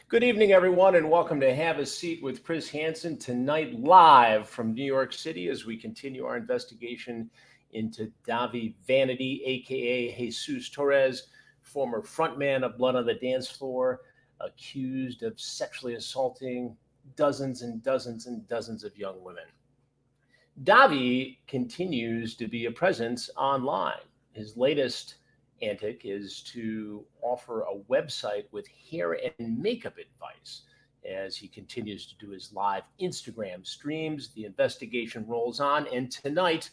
Good evening, everyone, and welcome to Have a Seat with Chris Hansen tonight, live from New York City as we continue our investigation into Dahvie Vanity, aka Jesus Torres, former frontman of Blood on the Dance Floor, accused of sexually assaulting dozens and dozens and dozens of young women. Dahvie continues to be a presence online. His latest antic is to offer a website with hair and makeup advice as he continues to do his live Instagram streams. The investigation rolls on, and tonight,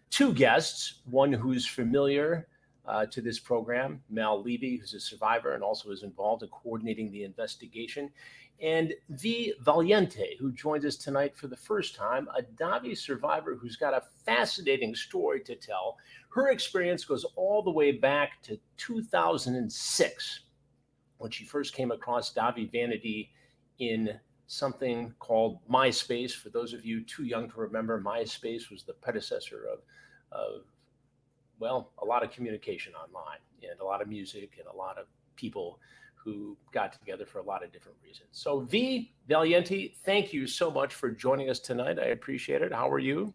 two guests, one who's familiar to this program, Mal Levy, who's a survivor and also is involved in coordinating the investigation, and Dahvie Vanity, who joins us tonight for the first time, a Dahvie survivor who's got a fascinating story to tell. Her experience goes all the way back to 2006, when she first came across Dahvie Vanity in something called MySpace. For those of you too young to remember, MySpace was the predecessor of a lot of communication online and a lot of music and a lot of people who got together for a lot of different reasons. So Dahvie Vanity, thank you so much for joining us tonight. I appreciate it. How are you?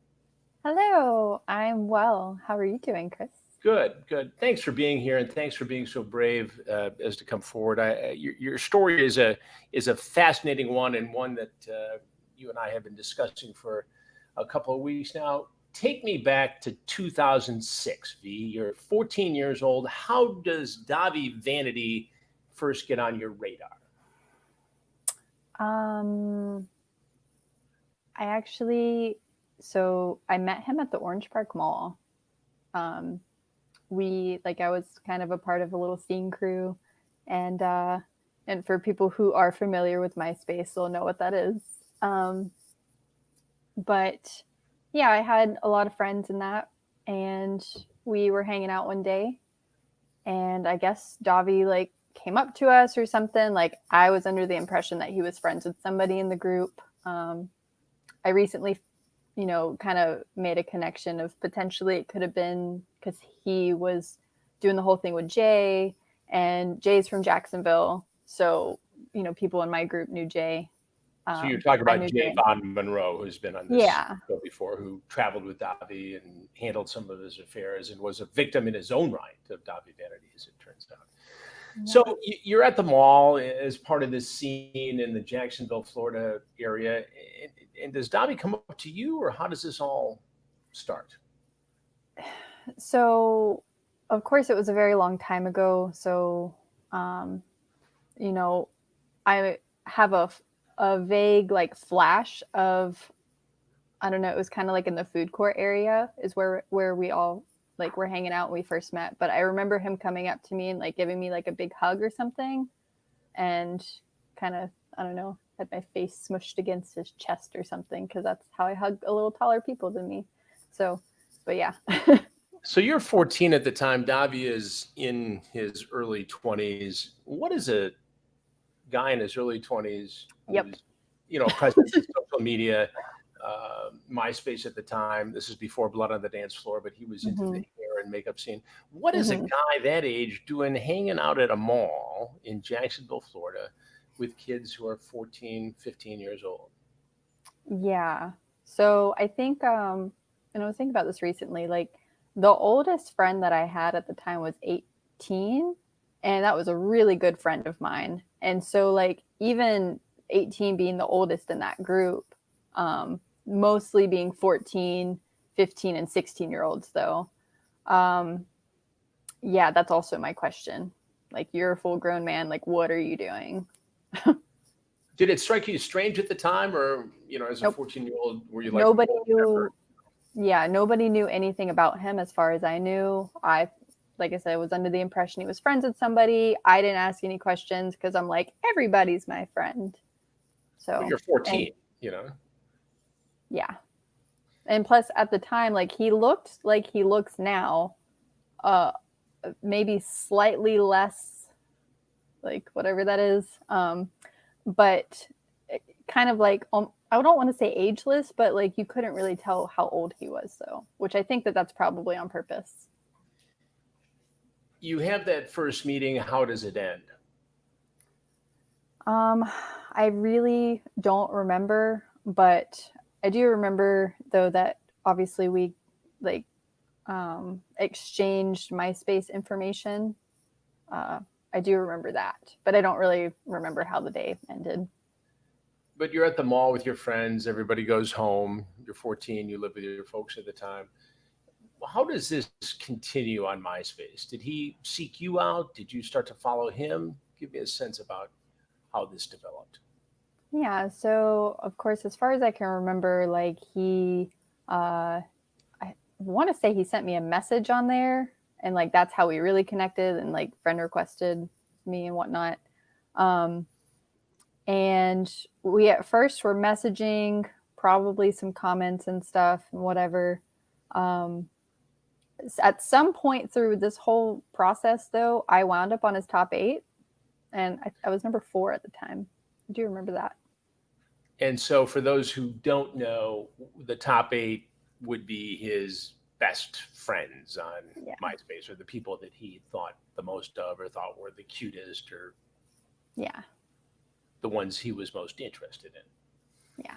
Hello, I'm well. How are you doing, Chris? Good. Thanks for being here, and thanks for being so brave as to come forward. Your story is a fascinating one, and one that you and I have been discussing for a couple of weeks now. Take me back to 2006, V. You're 14 years old. How does Dahvie Vanity first get on your radar? I met him at the Orange Park Mall. I was kind of a part of a little scene crew, and for people who are familiar with MySpace, they'll know what that is. But yeah, I had a lot of friends in that, and we were hanging out one day, and I guess Dahvie came up to us or something. I was under the impression that he was friends with somebody in the group. I recently, kind of made a connection of potentially it could have been because he was doing the whole thing with Jay, and Jay's from Jacksonville. So, people in my group knew Jay. So you're talking about Jay Von Monroe, who's been on this show before, who traveled with Dahvie and handled some of his affairs and was a victim in his own right of Dahvie Vanity, as it turns out. Yeah. So you're at the mall as part of this scene in the Jacksonville, Florida area. And does Dahvie come up to you, or how does this all start? So, of course, it was a very long time ago. So, I have a vague flash of, I don't know, it was kind of in the food court area is where we all were hanging out when we first met. But I remember him coming up to me and giving me a big hug or something, and kind of, I don't know, had my face smushed against his chest or something, because that's how I hug a little taller people than me. So, but yeah. So you're 14 at the time. Dahvie is in his early 20s. What is a guy in his early 20s who's, present in social media, MySpace at the time? This is before Blood on the Dance Floor, but he was into the hair and makeup scene. What is a guy that age doing hanging out at a mall in Jacksonville, Florida, with kids who are 14, 15 years old? Yeah. So I think, and I was thinking about this recently, the oldest friend that I had at the time was 18, and that was a really good friend of mine. And so even 18 being the oldest in that group, mostly being 14, 15, and 16-year-olds though. Yeah, that's also my question. You're a full grown man, what are you doing? Did it strike you strange at the time, or, as a 14-year-old, were you nobody knew? Yeah, nobody knew anything about him as far as I knew. Like I said, I was under the impression he was friends with somebody. I didn't ask any questions because I'm everybody's my friend. So but you're 14, Yeah. And plus at the time, he looked like he looks now, maybe slightly less, whatever that is. But kind of I don't want to say ageless, but you couldn't really tell how old he was, though, which I think that's probably on purpose. You have that first meeting. How does it end? Um, I really don't remember, but I do remember though that obviously we like exchanged MySpace information. Uh, I do remember that, but I don't really remember how the day ended. But you're at the mall with your friends. Everybody goes home. You're 14. You live with your folks at the time. How does this continue on MySpace? Did he seek you out? Did you start to follow him? Give me a sense about how this developed. Yeah, so of course, as far as I can remember, like uh, I want to say he sent me a message on there, and like that's how we really connected, and like friend requested me and whatnot. Um, and we at first were messaging, probably some comments and stuff and whatever. Um, at some point through this whole process, though, I wound up on his top 8, and I was number 4 at the time. I do remember that. And so, for those who don't know, the top 8 would be his best friends on Yeah, MySpace, or the people that he thought the most of, or thought were the cutest, or yeah, the ones he was most interested yeah.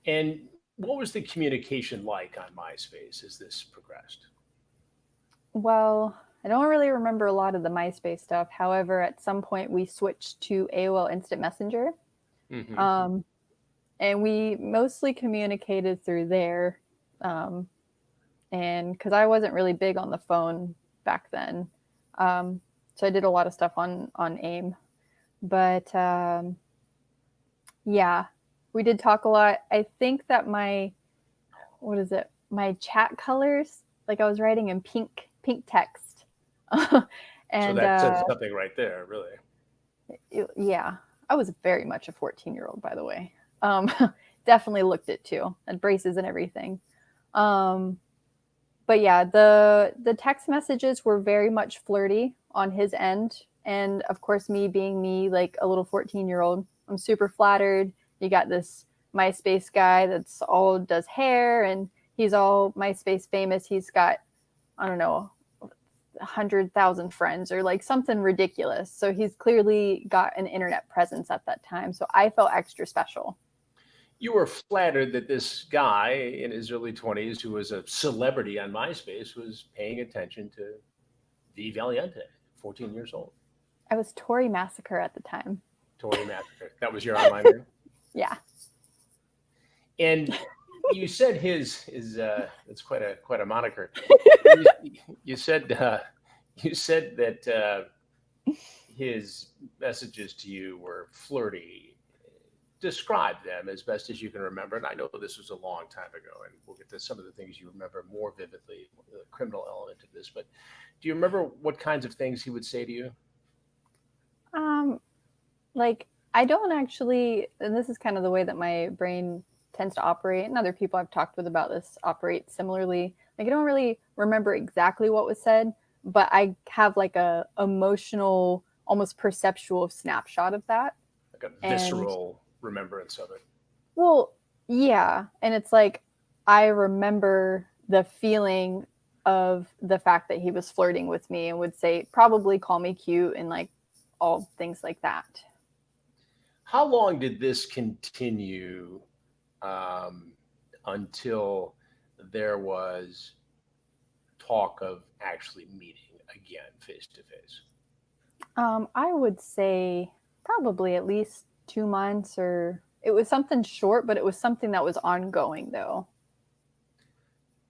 in. And what was the communication like on MySpace as this progressed? Well, I don't really remember a lot of the MySpace stuff. However, at some point we switched to AOL Instant Messenger, Hmm. um, and we mostly communicated through there. Um, and because I wasn't really big on the phone back then, so I did a lot of stuff on AIM. But yeah, we did talk a lot. I think that my what is it? My chat colors, like I was writing in pink text, So and that says something right there, really. yeah, I was very much a 14-year-old, by the way. Um, definitely looked it too, had braces and everything. Um, but yeah, the text messages were very much flirty on his end, and of course, me being me, like a little 14-year-old, I'm super flattered. You got this MySpace guy that's all does hair, and he's all MySpace famous. He's got, I don't know, 100,000 friends or like something ridiculous. So he's clearly got an internet presence at that time. So I felt extra special. You were flattered that this guy in his early 20s, who was a celebrity on MySpace, was paying attention to V Valiente, 14 years old. I was Tory Massacre at the time. Tory Massacre. That was your online name? Yeah. And you said his it's quite a moniker. You, you said you said that his messages to you were flirty. Describe them as best as you can remember. And I know this was a long time ago, and we'll get to some of the things you remember more vividly, the criminal element of this. But do you remember what kinds of things he would say to you? Um, like I don't actually, and this is kind of the way that my brain tends to operate, and other people I've talked with about this operate similarly. Like I don't really remember exactly what was said, but I have like a emotional, almost perceptual snapshot of that. Like a And visceral remembrance of it. well, yeah, and it's like I remember the feeling of the fact that he was flirting with me and would say probably call me cute and like all things like that. How long did this continue um, until there was talk of actually meeting again face to face? I would say probably at least 2 months, or it was something short, but it was something that was ongoing though.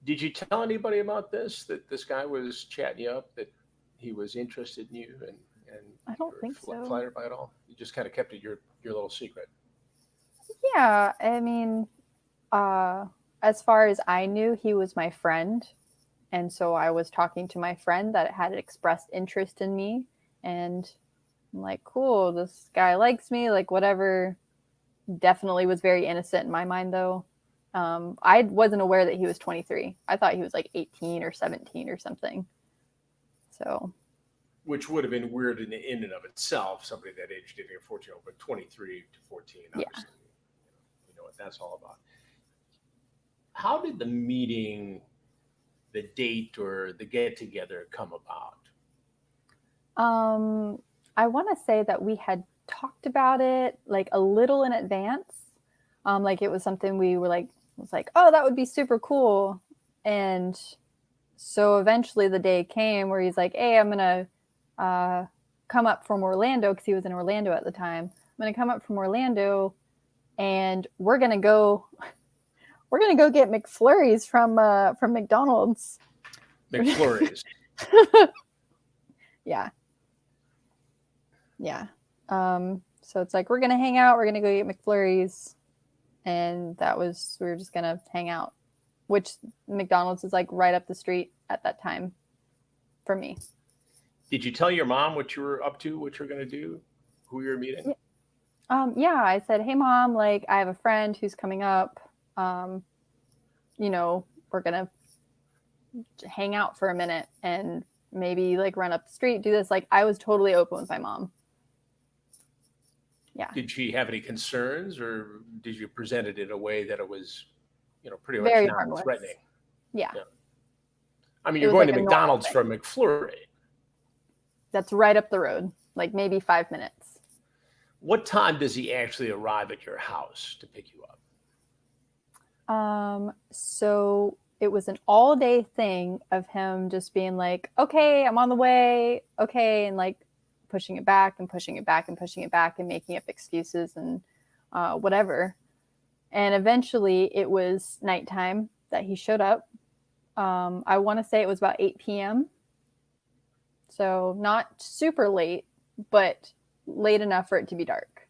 Did you tell anybody about this? That this guy was chatting you up? That he was interested in you, and I you don't were think so. flattered by it all? You just kind of kept it your little secret. Yeah, I mean, uh, as far as I knew, he was my friend. And so I was talking to my friend that had expressed interest in me. And I'm like, cool, this guy likes me, like whatever. Definitely was very innocent in my mind, though. I wasn't aware that he was 23. I thought he was like 18 or 17 or something. So, Which would have been weird in and of itself, somebody that age dating a 14-year-old, but 23 to 14, yeah. obviously, you know what that's all about. How did the meeting, the date, or the get together come about? I want to say that we had talked about it like a little in advance. Like it was something we were like, was like, oh, that would be super cool. And so eventually the day came where he's like, hey, I'm going to come up from Orlando, because he was in Orlando at the time. I'm going to come up from Orlando and we're going to go get McFlurries from McDonald's. McFlurries. Yeah. So it's like, we're going to hang out. We're going to go get McFlurries. And we were just going to hang out, which McDonald's is like right up the street at that time for me. Did you tell your mom what you were up to, what you were going to do, who you were meeting? Yeah, I said, hey, Mom, like I have a friend who's coming up. We're going to hang out for a minute and maybe like run up the street, do this. Like I was totally open with my mom. Yeah. Did she have any concerns, or did you present it in a way that it was, pretty Very much harmless. non-threatening? Yeah. I mean, you're going to McDonald's for a McFlurry. That's right up the road, like maybe 5 minutes. What time does he actually arrive at your house to pick you up? So it was an all-day thing of him just being like, okay, I'm on the way. Okay. And like pushing it back and pushing it back and pushing it back and making up excuses and whatever. And eventually it was nighttime that he showed up. I want to say it was about 8 p.m. So not super late, but late enough for it to be dark.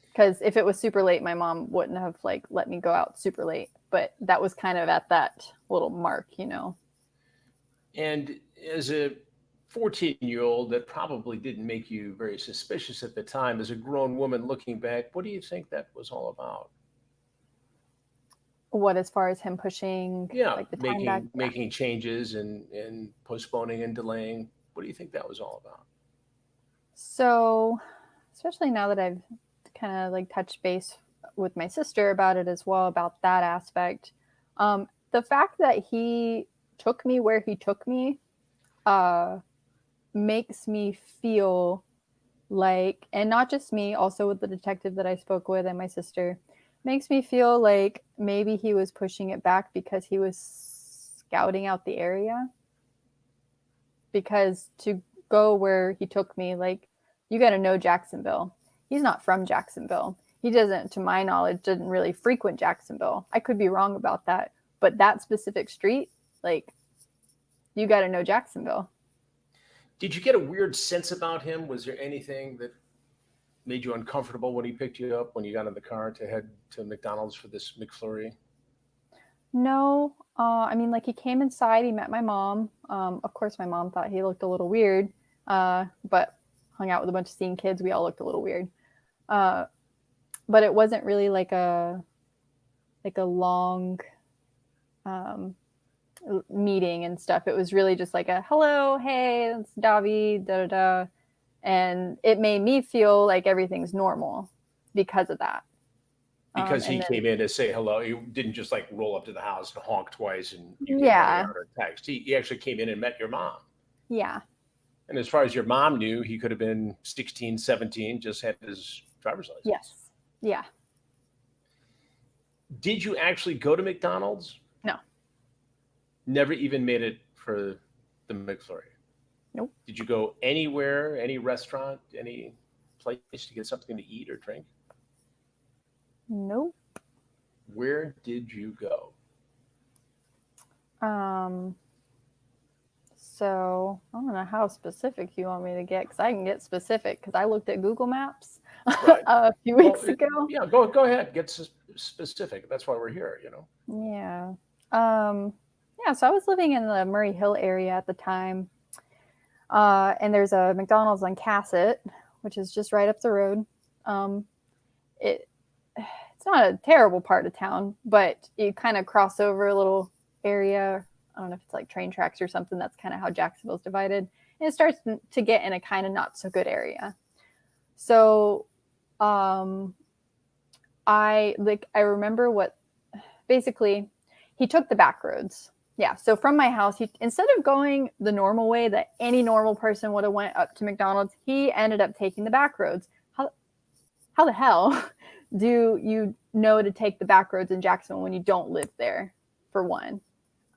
Because if it was super late, my mom wouldn't have like let me go out super late. But that was kind of at that little mark, And as a 14-year-old, that probably didn't make you very suspicious at the time. As a grown woman looking back, what do you think that was all about? What, as far as him pushing, like the time back? Making changes and postponing and delaying. What do you think that was all about? So, especially now that I've kind of like touched base with my sister about it as well, about that aspect, the fact that he took me where he took me makes me feel like, and not just me, also with the detective that I spoke with and my sister, makes me feel like maybe he was pushing it back because he was scouting out the area. Because to go where he took me, like, you got to know Jacksonville. He's not from Jacksonville. He doesn't, to my knowledge, didn't really frequent Jacksonville. I could be wrong about that. But that specific street, like, you got to know Jacksonville. Did you get a weird sense about him? Was there anything that made you uncomfortable when he picked you up, when you got in the car to head to McDonald's for this McFlurry? No. I mean, like, he came inside, he met my mom. Of course, my mom thought he looked a little weird, but hung out with a bunch of scene kids. We all looked a little weird. But it wasn't really like a long meeting and stuff. It was really just like a hello, hey, it's Dahvie, da da da. And it made me feel like everything's normal because of that. Because he came in to say hello. He didn't just like roll up to the house and honk twice and you yeah, or text. He actually came in and met your mom. Yeah. And as far as your mom knew, he could have been 16, 17, just had his driver's license. Yes. Yeah. Did you actually go to McDonald's? No. Never even made it for the McFlurry? Nope. Did you go anywhere, any restaurant, any place to get something to eat or drink? Nope. Where did you go? So I don't know how specific you want me to get, because I can get specific because I looked at Google Maps Right. a few weeks ago. Yeah, go ahead. Get specific. That's why we're here, Yeah. Yeah, so I was living in the Murray Hill area at the time. And there's a McDonald's on Cassett, which is just right up the road. It's not a terrible part of town, but you kind of cross over a little area. I don't know if it's like train tracks or something. That's kind of how Jacksonville's divided. And it starts to get in a kind of not so good area. So I remember basically he took the back roads. Yeah. So from my house, instead of going the normal way that any normal person would have went up to McDonald's, he ended up taking the back roads. How the hell do you know to take the back roads in Jacksonville when you don't live there, for one?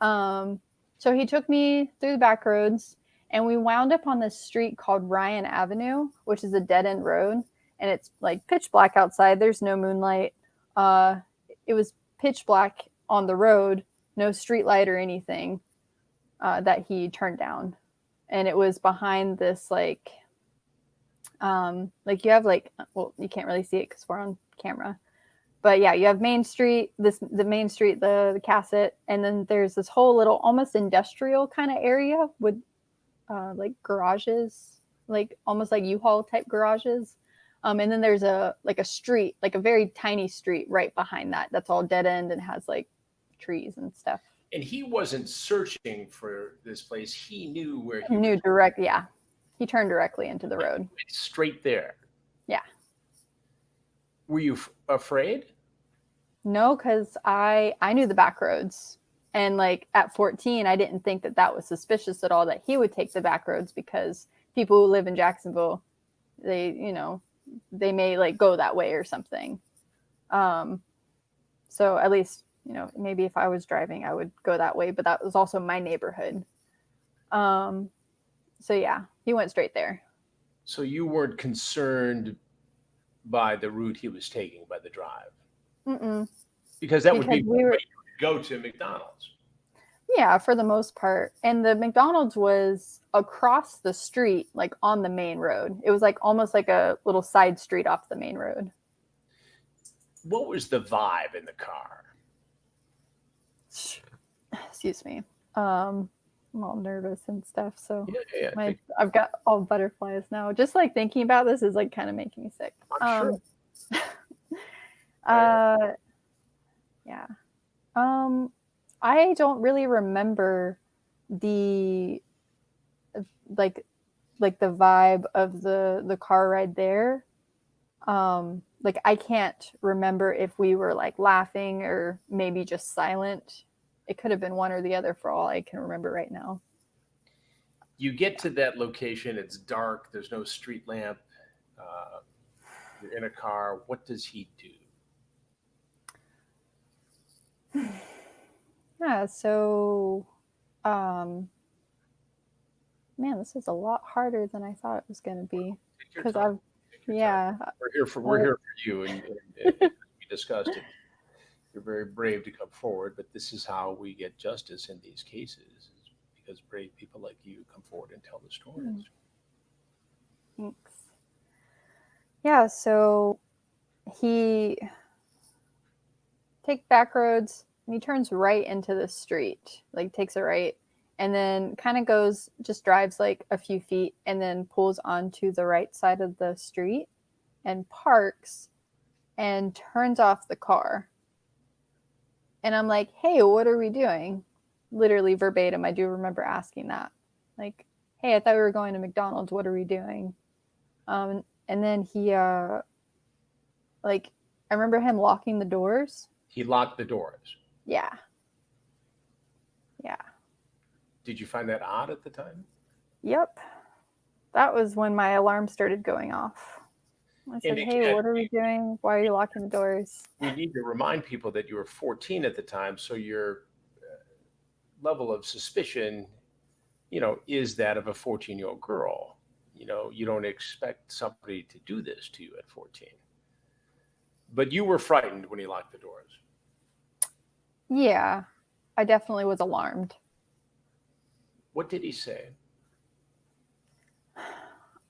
So he took me through the back roads, and we wound up on this street called Ryan Avenue, which is a dead end road, and it's like pitch black outside. There's no moonlight. It was pitch black on the road, no street light or anything that he turned down, and it was behind this like you have well, you can't really see it because we're on camera, but yeah, you have Main Street, the Main Street, the Cassett, and then there's this whole little almost industrial kind of area with like garages, like almost like U-Haul type garages. And then there's a street, like a very tiny street right behind that. That's all dead end and has like trees and stuff. And he wasn't searching for this place. He knew where he knew direct. Yeah, he turned directly into the road. Straight there. Yeah. Were you afraid? No, because I knew the back roads. And like at 14, I didn't think that was suspicious at all that he would take the back roads, because people who live in Jacksonville, they may like go that way or something. So at least, maybe if I was driving, I would go that way, but that was also my neighborhood. So yeah, he went straight there. So you weren't concerned by the route he was taking, by the drive? Mm-mm. Because would be where you would go to McDonald's. Yeah, for the most part. And the McDonald's was across the street, like on the main road. It was like almost like a little side street off the main road. What was the vibe in the car? Excuse me. I'm all nervous and stuff. So yeah. I've got all butterflies now. Just like thinking about this is like kind of making me sick. I'm sure. Yeah. I don't really remember the like the vibe of the car ride there. Like I can't remember if we were like laughing or maybe just silent. It could have been one or the other for all I can remember right now. You get to that location, it's dark, there's no street lamp, you're in a car. What does he do? Yeah, so man, this is a lot harder than I thought it was going to be, because we're here for you, and we discussed it. You're very brave to come forward, but this is how we get justice in these cases, is because brave people like you come forward and tell the stories. Thanks. Yeah, so he takes back roads and he turns right into the street, like takes a right, and then kind of just drives like a few feet and then pulls onto the right side of the street and parks and turns off the car. And I'm like, hey, what are we doing? Literally verbatim, I do remember asking that. Like, hey, I thought we were going to McDonald's. What are we doing? And then he, I remember him locking the doors. He locked the doors? Yeah. Yeah. Did you find that odd at the time? Yep. That was when my alarm started going off. I said, hey, what are we doing? Why are you locking the doors? We need to remind people that you were 14 at the time, so your level of suspicion, is that of a 14-year-old girl. You don't expect somebody to do this to you at 14. But you were frightened when he locked the doors. Yeah, I definitely was alarmed. What did he say?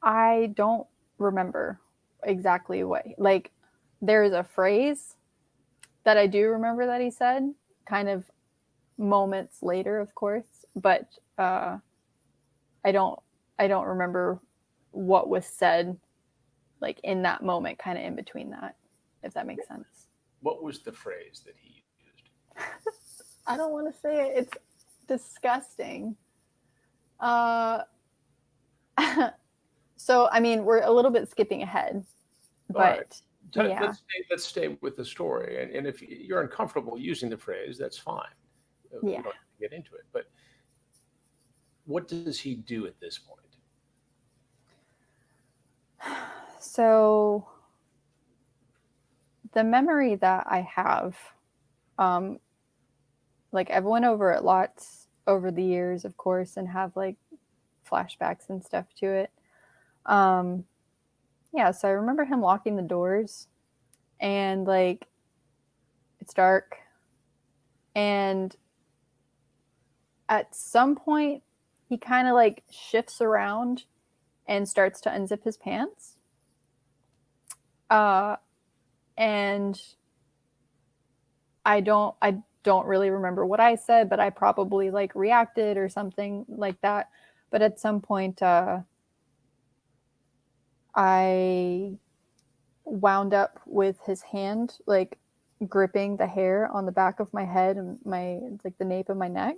I don't remember exactly what, there is a phrase that I do remember that he said, kind of moments later, of course, but I don't remember what was said like in that moment, kind of in between that, if that makes sense. What was the phrase that he used? I don't want to say it. It's disgusting. So, I mean, we're a little bit skipping ahead, but right. Let's stay with the story. And if you're uncomfortable using the phrase, that's fine. We Yeah. don't have to get into it. But what does he do at this point? So the memory that I have, like I've went over it lots over the years, of course, and have like flashbacks and stuff to it. Yeah, so I remember him locking the doors and like it's dark, and at some point he kind of like shifts around and starts to unzip his pants. And I don't really remember what I said, but I probably like reacted or something like that. But at some point I wound up with his hand like gripping the hair on the back of my head and my like the nape of my neck,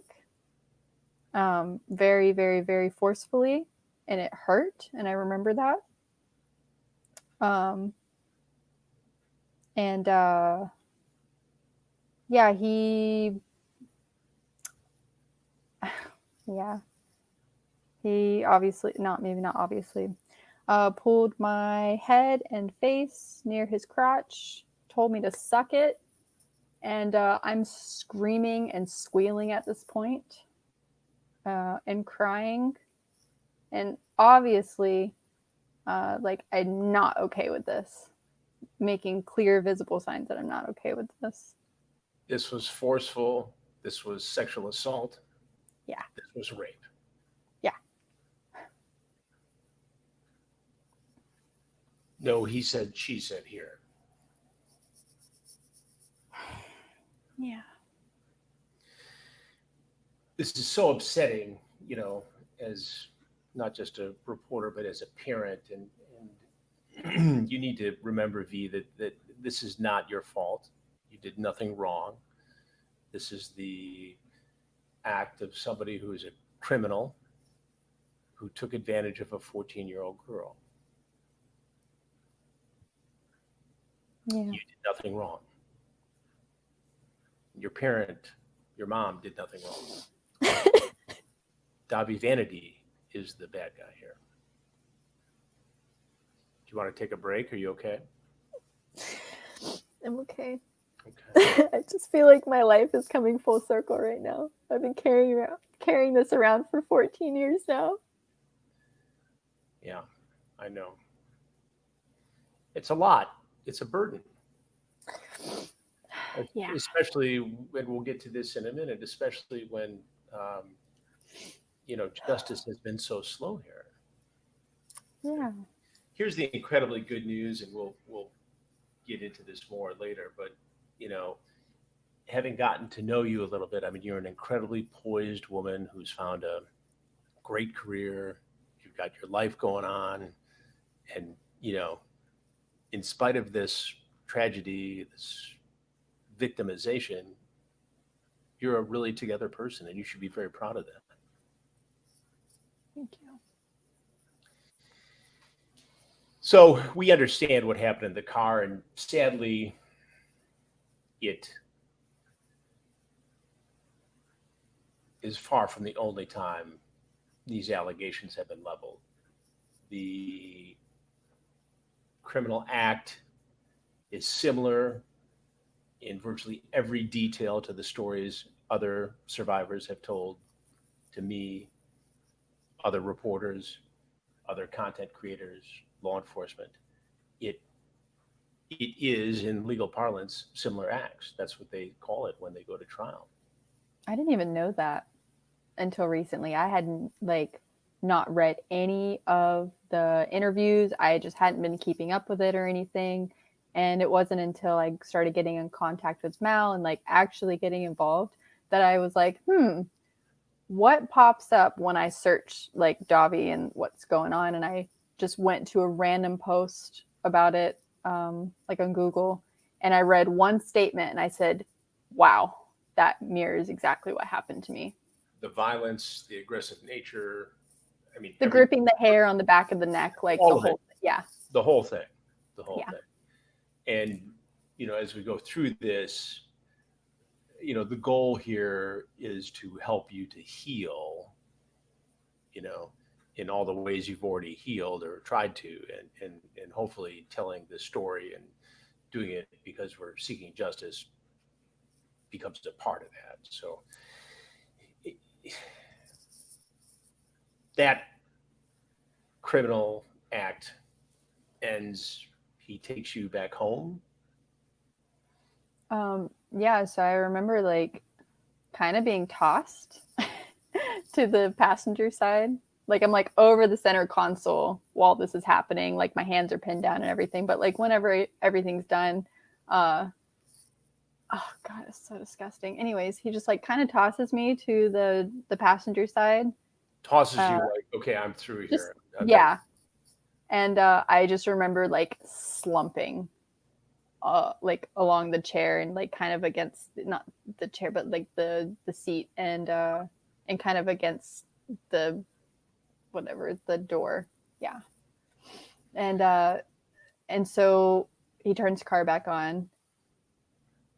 very very very forcefully, and it hurt, and I remember that. um and yeah, yeah, he obviously not, maybe not obviously, pulled my head and face near his crotch, told me to suck it, and I'm screaming and squealing at this point, and crying, and obviously, like I'm not okay with this, making clear, visible signs that I'm not okay with this. This was forceful. This was sexual assault. Yeah, This was rape. yeah, No, he said, she said here. yeah, This is so upsetting, as not just a reporter, but as a parent. And you need to remember, V, that this is not your fault. You did nothing wrong. This is the act of somebody who is a criminal who took advantage of a 14-year-old girl. yeah. You did nothing wrong. Your parent, your mom, did nothing wrong. Dahvie Vanity is the bad guy here. Do you want to take a break? Are you okay? I'm okay. Okay. I just feel like my life is coming full circle right now. I've been carrying this around for 14 years now. Yeah, I know. It's a lot. It's a burden. Yeah. Especially when we'll get to this in a minute, especially when, justice has been so slow here. Yeah. Here's the incredibly good news, and we'll get into this more later. But having gotten to know you a little bit, I mean, you're an incredibly poised woman who's found a great career. You've got your life going on, and in spite of this tragedy, this victimization, you're a really together person, and you should be very proud of that. Thank you. So we understand what happened in the car, and sadly, it is far from the only time these allegations have been leveled. The criminal act is similar in virtually every detail to the stories other survivors have told to me, other reporters, other content creators, law enforcement. It is, in legal parlance, similar acts. That's what they call it when they go to trial. I didn't even know that until recently. I hadn't not read any of the interviews. I just hadn't been keeping up with it or anything. And it wasn't until I started getting in contact with Mal and actually getting involved that I was like, what pops up when I search Dahvie and what's going on? And I just went to a random post about it, on Google, and I read one statement and I said, wow, that mirrors exactly what happened to me. The violence, the aggressive nature, I mean, the gripping the hair on the back of the neck, the whole thing. Yeah. The whole thing. The whole Yeah. thing. And, as we go through this, the goal here is to help you to heal, you know, in all the ways you've already healed or tried to, and hopefully telling this story and doing it because we're seeking justice becomes a part of that. So that criminal act ends. He takes you back home. Yeah, so I remember like kind of being tossed to the passenger side. Like I'm like over the center console while this is happening. Like my hands are pinned down and everything. But like whenever everything's done, oh god, it's so disgusting. Anyways, he just like kind of tosses me to the passenger side. Tosses you like, okay, I'm through Just here. yeah, and I just remember like slumping, like along the chair and like kind of against not the chair but like the seat and kind of against the whatever the door. Yeah, and so he turns the car back on,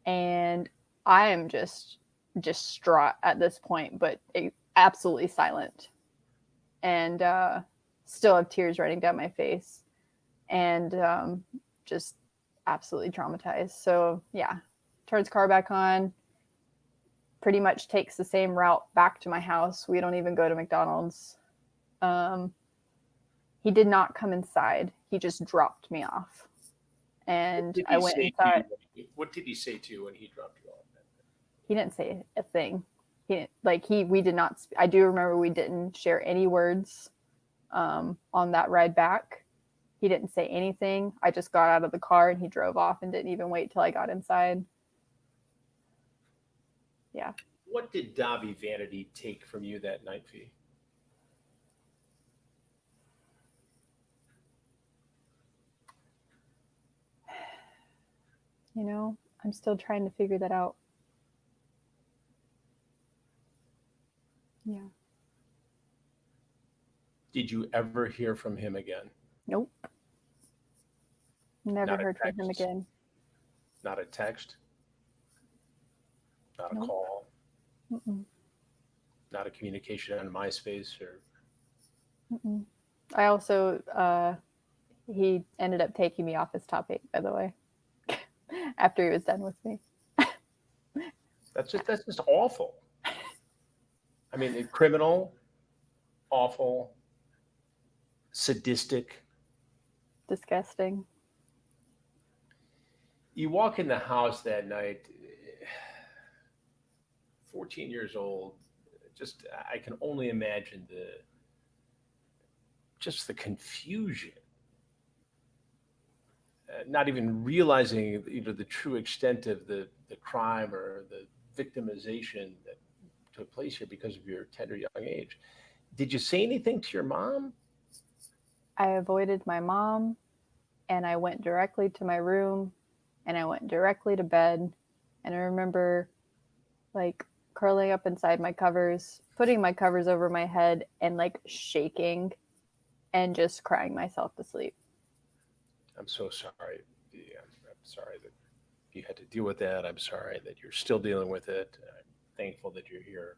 and I am just distraught at this point, but absolutely silent, and still have tears running down my face, and just absolutely traumatized. So yeah, turns car back on, pretty much takes the same route back to my house. We don't even go to McDonald's. He did not come inside. He just dropped me off. And I went inside. What did he say to you when he dropped you off? He didn't say a thing. We did not, I do remember we didn't share any words on that ride back. He didn't say anything. I just got out of the car and he drove off and didn't even wait till I got inside. Yeah. What did Dahvie Vanity take from you that night, Fee? You know, I'm still trying to figure that out. Yeah. Did you ever hear from him again? Nope. Never Not a heard from him text? again. Not a text? Not a Nope. call? Mm-mm. Not a communication on MySpace or? Mm-mm. I also, he ended up taking me off his top 8, by the way, after he was done with me. That's just awful. I mean, criminal, awful, sadistic. Disgusting. You walk in the house that night, 14 years old. Just I can only imagine the confusion, not even realizing the true extent of the crime or the victimization that took place here because of your tender young age. Did you say anything to your mom? I avoided my mom and I went directly to my room and I went directly to bed. And I remember like curling up inside my covers, putting my covers over my head and like shaking and just crying myself to sleep. I'm so sorry. Yeah, I'm sorry that you had to deal with that. I'm sorry that you're still dealing with it. I'm thankful that you're here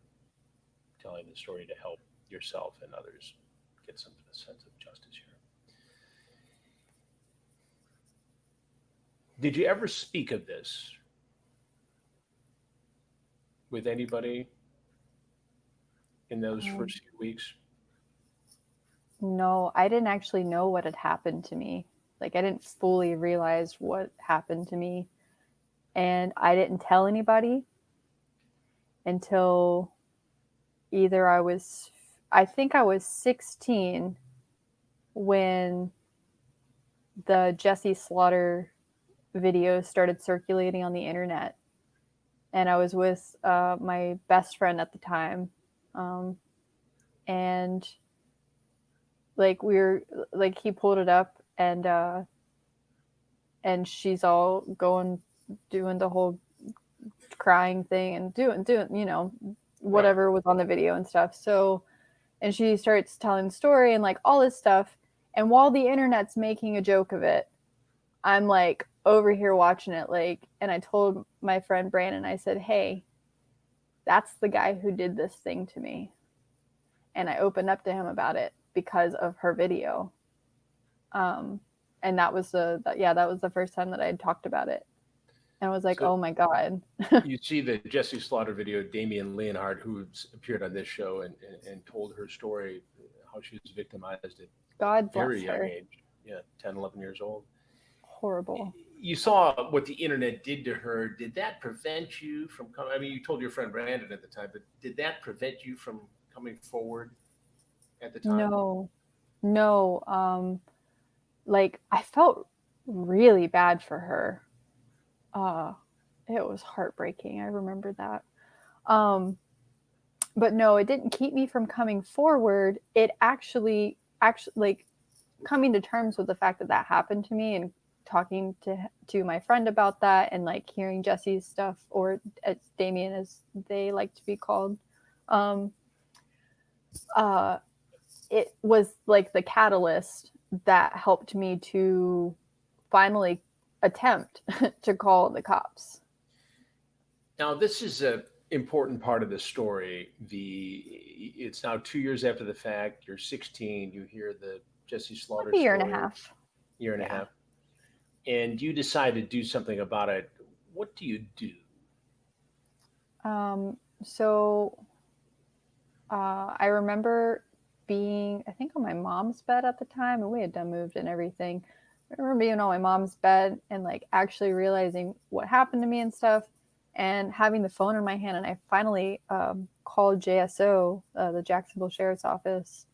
telling the story to help yourself and others get some sense of justice here. Did you ever speak of this with anybody in those first few weeks? No, I didn't actually know what had happened to me. Like, I didn't fully realize what happened to me. And I didn't tell anybody until either I think I was 16 when the Jesse Slaughter video started circulating on the internet. And I was with my best friend at the time. And like he pulled it up and she's all doing the whole crying thing and doing whatever was on the video and stuff. So, and she starts telling the story and like all this stuff, and while the internet's making a joke of it, I'm like over here watching it, like, and I told my friend Brandon, I said, hey, that's the guy who did this thing to me. And I opened up to him about it because of her video. And that was that was the first time that I had talked about it. And I was like, So oh my God. you see the Jesse Slaughter video, Damian Leonhardt, who's appeared on this show and told her story, how she was victimized at God very bless young her. age. Yeah, 10, 11 years old. Horrible. You saw what the internet did to her. Did that prevent you from coming? I mean, you told your friend Brandon at the time, but did that prevent you from coming forward at the time? No, no. Like I felt really bad for her. Uh, it was heartbreaking. I remember that. Um, but no, it didn't keep me from coming forward. It actually like coming to terms with the fact that that happened to me and talking to my friend about that and like hearing Jesse's stuff, or Damien as they like to be called. Um, uh, it was like the catalyst that helped me to finally attempt to call the cops. Now, this is a important part of the story. It's now 2 years after the fact. You're 16. You hear the Jesse Like Slaughter a year and a story, half. year and a Yeah. half, and you decide to do something about it. What do you do? So I remember being, I think, on my mom's bed at the time, and we had done moved and everything. I remember being on my mom's bed and like actually realizing what happened to me and stuff, and having the phone in my hand. And I finally called JSO, the Jacksonville Sheriff's Office,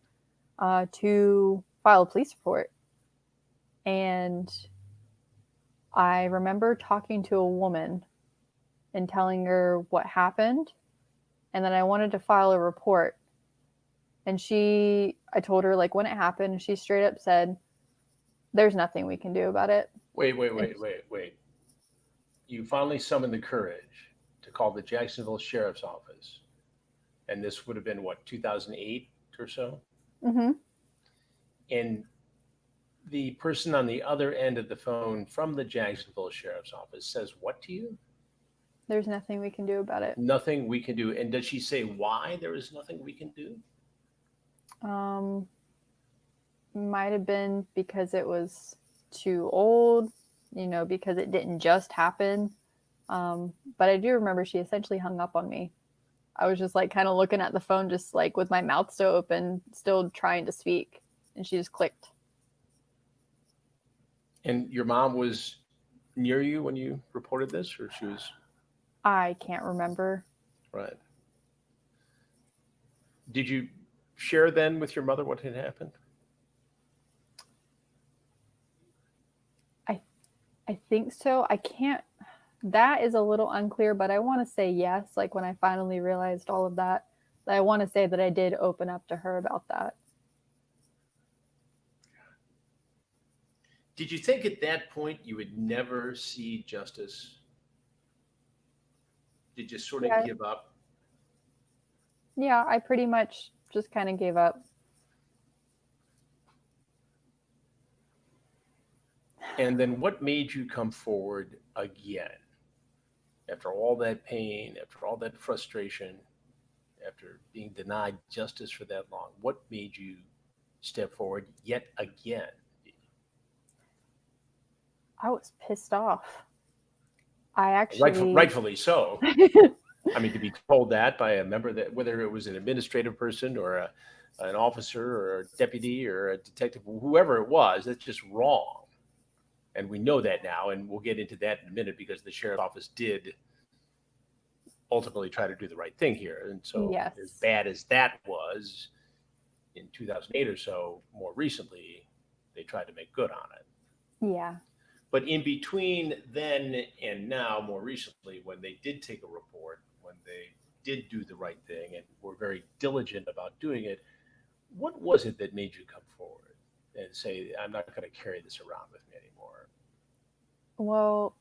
to file a police report. And I remember talking to a woman and telling her what happened, and then I wanted to file a report. And I told her like when it happened, and she straight up said, "There's nothing we can do about it." Wait, wait, And wait, wait, wait. You finally summoned the courage to call the Jacksonville Sheriff's Office. And this would have been what, 2008 or so? mm-hmm, And the person on the other end of the phone from the Jacksonville Sheriff's Office says what to you? there's nothing we can do about it. Nothing we can do. And does she say why there is nothing we can do? Um, might have been because it was too old, because it didn't just happen. But I do remember she essentially hung up on me. I was just like kind of looking at the phone, just like with my mouth still open, still trying to speak, and she just clicked. And your mom was near you when you reported this, or she was I can't remember. right? Did you share then with your mother what had happened? I I think so. I can't. That is a little unclear, but I want to say yes. Like when I finally realized all of that, I want to say that I did open up to her about that. Did you think at that point you would never see justice? Did you sort of Yeah, give up? yeah. I pretty much just kind of gave up. And then what made you come forward again after all that pain, after all that frustration, after being denied justice for that long? What made you step forward yet again? I was pissed off. I actually, Rightfully so. I mean, to be told that by a member, that whether it was an administrative person or an officer or a deputy or a detective, whoever it was, that's just wrong. And we know that now, and we'll get into that in a minute because the sheriff's office did ultimately try to do the right thing here. And so, as yes, bad as that was in 2008 or so, more recently, they tried to make good on it. yeah, But in between then and now, more recently, when they did take a report, when they did do the right thing and were very diligent about doing it, what was it that made you come forward and say, I'm not going to carry this around with me anymore? well,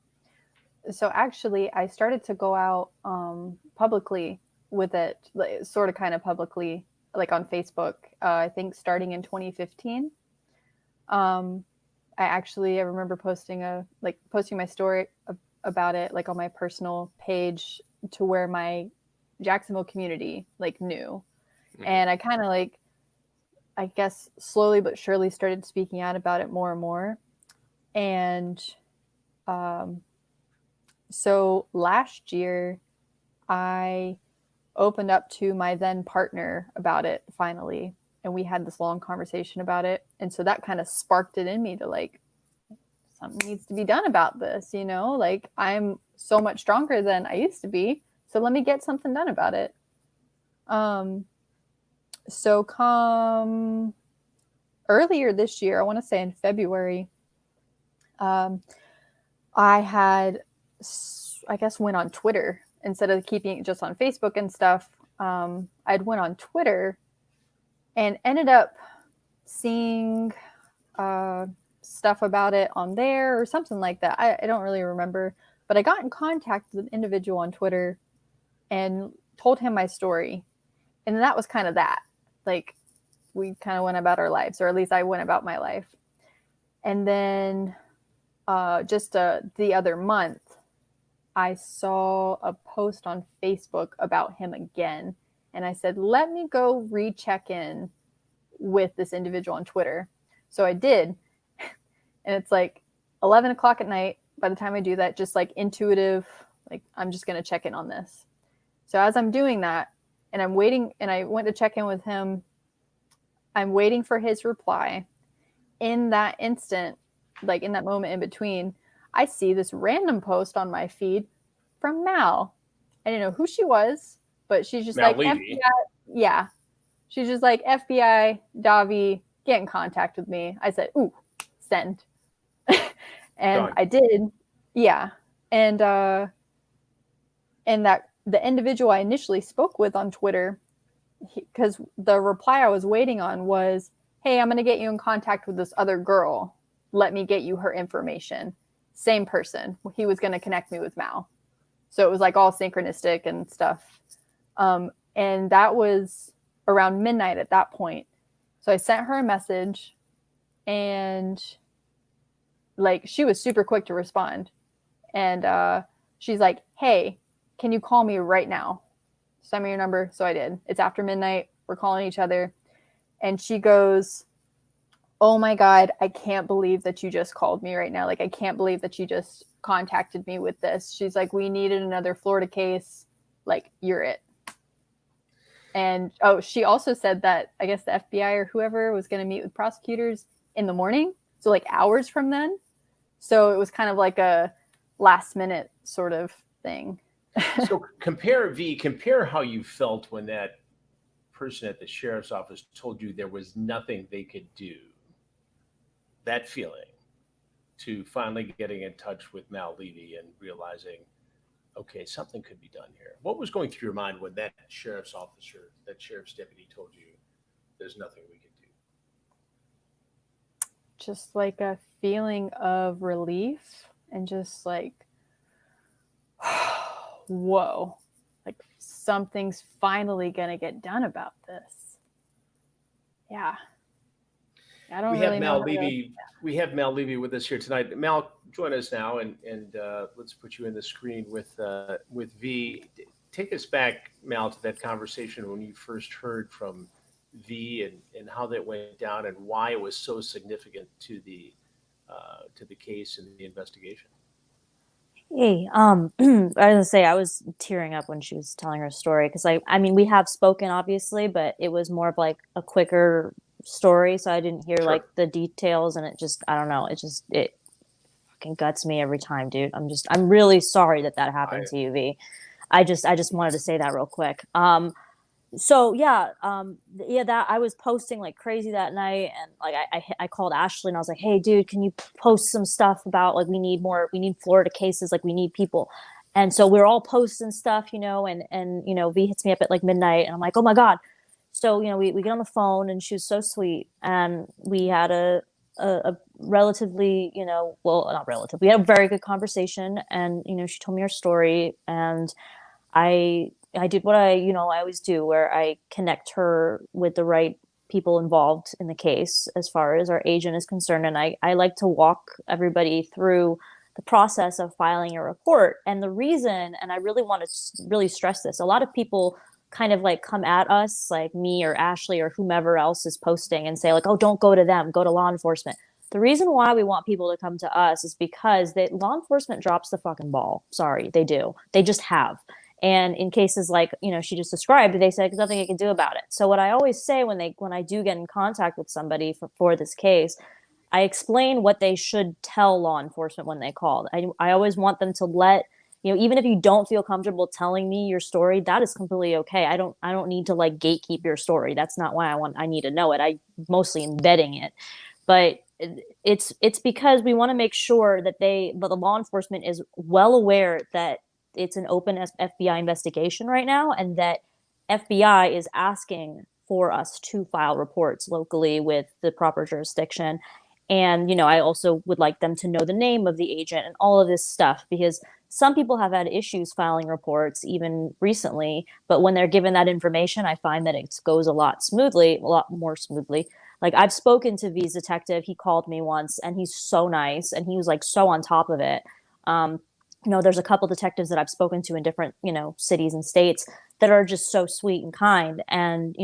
so actually I started to go out publicly with it, like, sort of kind of publicly, like on Facebook. I think starting in 2015. um I remember posting my story about it, like on my personal page, to where my Jacksonville community like knew. Mm-hmm. And I kind of like, I guess slowly but surely started speaking out about it more and more. And so last year I opened up to my then partner about it finally, and we had this long conversation about it. And so that kind of sparked it in me to like, something needs to be done about this, you know, like I'm so much stronger than I used to be, so let me get something done about it. So come earlier this year, I want to say in February, I had, I guess, went on Twitter instead of keeping it just on Facebook and stuff. I'd went on Twitter and ended up seeing stuff about it on there or something like that. I don't really remember, but I got in contact with an individual on Twitter and told him my story. And that was kind of that. Like, we kind of went about our lives, or at least I went about my life. And then just the other month, I saw a post on Facebook about him again. And I said, let me go recheck in with this individual on Twitter. So I did. And it's like 11 o'clock at night by the time I do that, just like intuitive, like I'm just going to check in on this. So as I'm doing that, and I'm waiting, and I went to check in with him, I'm waiting for his reply. In that instant, like in that moment in between, I see this random post on my feed from Mal. I didn't know who she was, but she's just Mal like, Levy. FBI. Yeah. She's just like, FBI, Dahvie, get in contact with me. I said, ooh, send. And Done. I did. Yeah. And that the individual I initially spoke with on Twitter, because the reply I was waiting on was, hey, I'm going to get you in contact with this other girl. Let me get you her information. Same person. He was going to connect me with Mal. So it was like all synchronistic and stuff. And that was around midnight at that point. So I sent her a message, and like she was super quick to respond. And she's like, hey, can you call me right now? Send me your number. So I did. It's after midnight. We're calling each other. And she goes, oh my God, I can't believe that you just called me right now. Like, I can't believe that you just contacted me with this. She's like, we needed another Florida case. Like, you're it. And she also said that I guess the FBI or whoever was going to meet with prosecutors in the morning. So like hours from then. So it was kind of like a last minute sort of thing. So compare how you felt when that person at the sheriff's office told you there was nothing they could do. That feeling to finally getting in touch with Mal Levy and realizing, okay, something could be done here. What was going through your mind when that sheriff's officer, that sheriff's deputy told you there's nothing we can do? Just like a feeling of relief and just like, whoa, like something's finally going to get done about this. Yeah. I don't really know. We have Mal Levy with us here tonight. Mal, join us now, and let's put you in the screen with V. Take us back, Mal, to that conversation when you first heard from V and how that went down and why it was so significant to the case and the investigation. Hey, I was gonna say I was tearing up when she was telling her story because I mean we have spoken obviously, but it was more of like a quicker story, so I didn't hear like the details, and I don't know, it fucking guts me every time, dude. I'm really sorry that happened to you, V. I just wanted to say that real quick. So that I was posting like crazy that night, and like I called Ashley and I was like, hey dude, can you post some stuff about like we need Florida cases, like we need people. And so we were all posting stuff, and V hits me up at like midnight and I'm like, oh my God. So we get on the phone and she was so sweet, and we had a relatively, well, not relative, we had a very good conversation, and she told me her story, and I did what I always do, where I connect her with the right people involved in the case as far as our agent is concerned. And I like to walk everybody through the process of filing a report. And the reason, and I really want to really stress this, a lot of people kind of like come at us, like me or Ashley or whomever else is posting, and say like, oh, don't go to them, go to law enforcement. The reason why we want people to come to us is because law enforcement drops the fucking ball. Sorry, they do. They just have. And in cases like, she just described, they said there's nothing I can do about it. So what I always say when I do get in contact with somebody for this case, I explain what they should tell law enforcement when they call. I always want them to let, even if you don't feel comfortable telling me your story, that is completely okay. I don't need to like gatekeep your story. That's not why I need to know it. I mostly embedding it. But it's because we want to make sure that the law enforcement is well aware that it's an open FBI investigation right now, and that FBI is asking for us to file reports locally with the proper jurisdiction. And, I also would like them to know the name of the agent and all of this stuff, because some people have had issues filing reports even recently, but when they're given that information, I find that it goes a lot more smoothly. Like, I've spoken to V's detective. He called me once, and he's so nice, and he was like so on top of it. There's a couple detectives that I've spoken to in different, cities and states that are just so sweet and kind. And,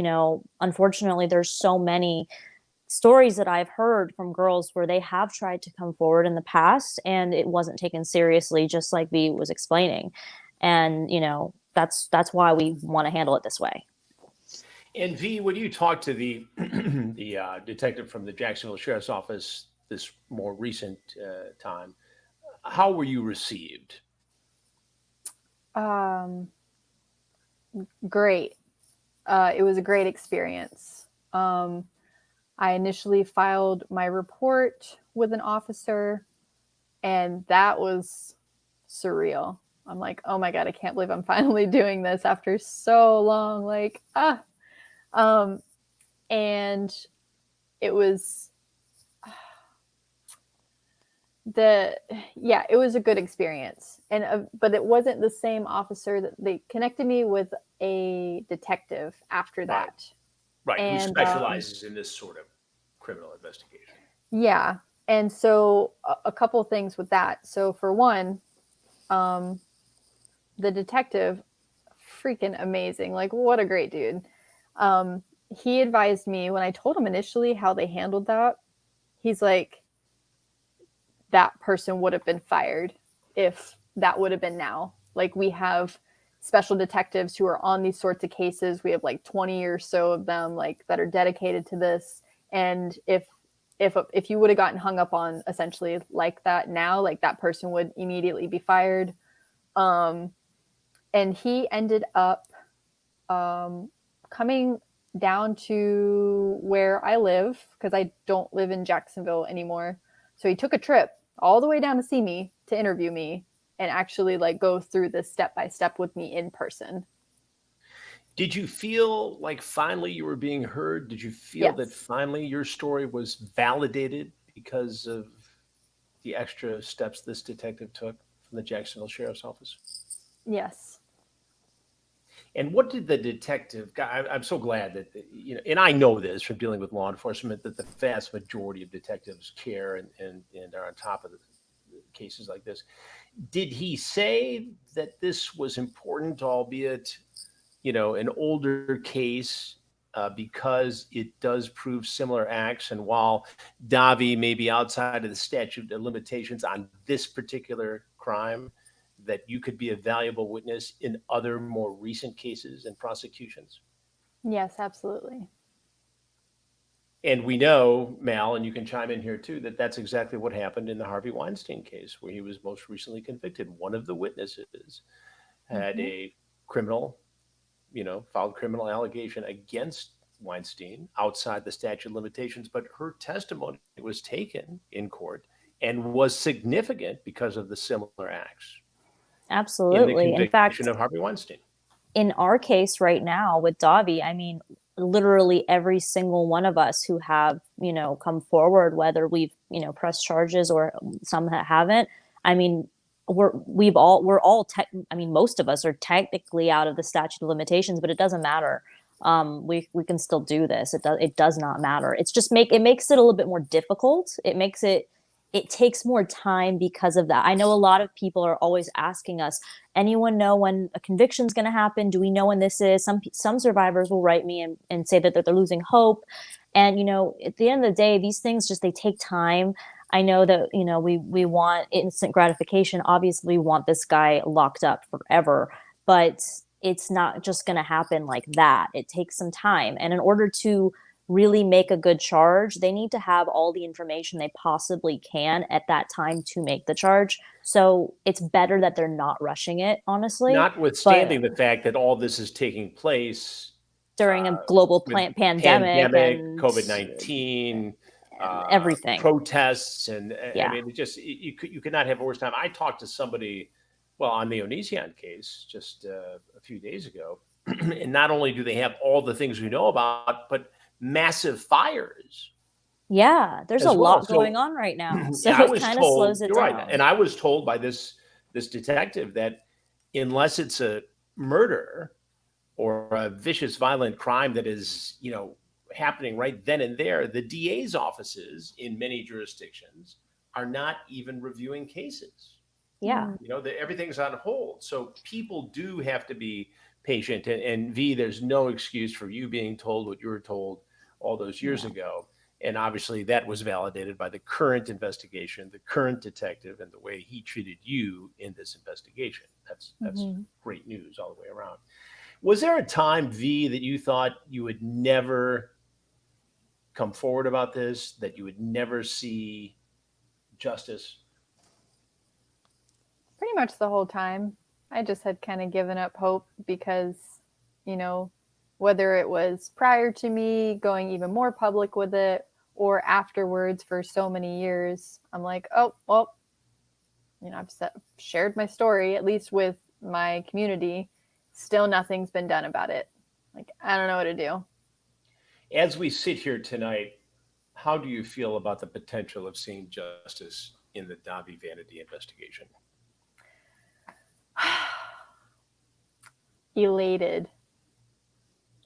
unfortunately, there's so many stories that I've heard from girls where they have tried to come forward in the past and it wasn't taken seriously, just like V was explaining. And, that's why we want to handle it this way. And V, when you talked to the detective from the Jacksonville Sheriff's Office this more recent time, how were you received? Great. It was a great experience. I initially filed my report with an officer, and that was surreal. I'm like, oh my God, I can't believe I'm finally doing this after so long. And it was it was a good experience. But it wasn't the same officer. That they connected me with a detective after that. Right, and, who specializes in this sort of criminal investigation. Yeah. And so a couple things with that. So for one, the detective, freaking amazing. Like, what a great dude. He advised me when I told him initially how they handled that. He's like, that person would have been fired if that would have been now. Like, we have special detectives who are on these sorts of cases. We have like 20 or so of them, like, that are dedicated to this. And if you would have gotten hung up on essentially like that now, like, that person would immediately be fired. And he ended up coming down to where I live, because I don't live in Jacksonville anymore. So he took a trip all the way down to see me, to interview me, and actually like go through this step by step with me in person. Did you feel like finally you were being heard? Did you feel that finally your story was validated because of the extra steps this detective took from the Jacksonville Sheriff's Office? Yes. And what did the detective, I'm so glad that, and I know this from dealing with law enforcement, that the vast majority of detectives care and are on top of the cases like this. Did he say that this was important, albeit, an older case, because it does prove similar acts? And while Dahvie may be outside of the statute of limitations on this particular crime, that you could be a valuable witness in other more recent cases and prosecutions? Yes, absolutely. And we know, Mal, and you can chime in here too, that that's exactly what happened in the Harvey Weinstein case, where he was most recently convicted. One of the witnesses had a criminal, filed criminal allegation against Weinstein outside the statute of limitations, but her testimony was taken in court and was significant because of the similar acts. Absolutely. In fact, of Harvey Weinstein. In our case right now with Dahvie, I mean, literally every single one of us who have, come forward, whether we've, pressed charges or some that haven't, I mean, most of us are technically out of the statute of limitations, but it doesn't matter. We can still do this. It does not matter. It's just it makes it a little bit more difficult. It makes it it takes more time because of that. I know a lot of people are always asking us, anyone know when a conviction is going to happen? Do we know when this is? Some survivors will write me and say that they're losing hope. And, at the end of the day, these things they take time. I know that, we want instant gratification. Obviously, we want this guy locked up forever, but it's not just going to happen like that. It takes some time. And in order to really make a good charge, they need to have all the information they possibly can at that time to make the charge. So it's better that they're not rushing it, honestly. Notwithstanding the fact that all this is taking place during a global pandemic and COVID-19, everything, protests, and I mean, it just you could not have a worse time. I talked to somebody, on the Onision case just a few days ago, and not only do they have all the things we know about, but massive fires. Yeah, there's a lot going on right now, so it kind of slows it down. Right, and I was told by this detective that unless it's a murder or a vicious, violent crime that is, happening right then and there, the DA's offices in many jurisdictions are not even reviewing cases. Yeah. Everything's on hold. So people do have to be patient. And V, there's no excuse for you being told what you were told all those years ago. And obviously that was validated by the current investigation, the current detective, and the way he treated you in this investigation. That's great news all the way around. Was there a time, V, that you thought you would never come forward about this, that you would never see justice? Pretty much the whole time. I just had kind of given up hope because, whether it was prior to me going even more public with it or afterwards for so many years, I'm like, oh, well, I've shared my story, at least with my community. Still nothing's been done about it. Like, I don't know what to do. As we sit here tonight, how do you feel about the potential of seeing justice in the Dahvie Vanity investigation? Elated.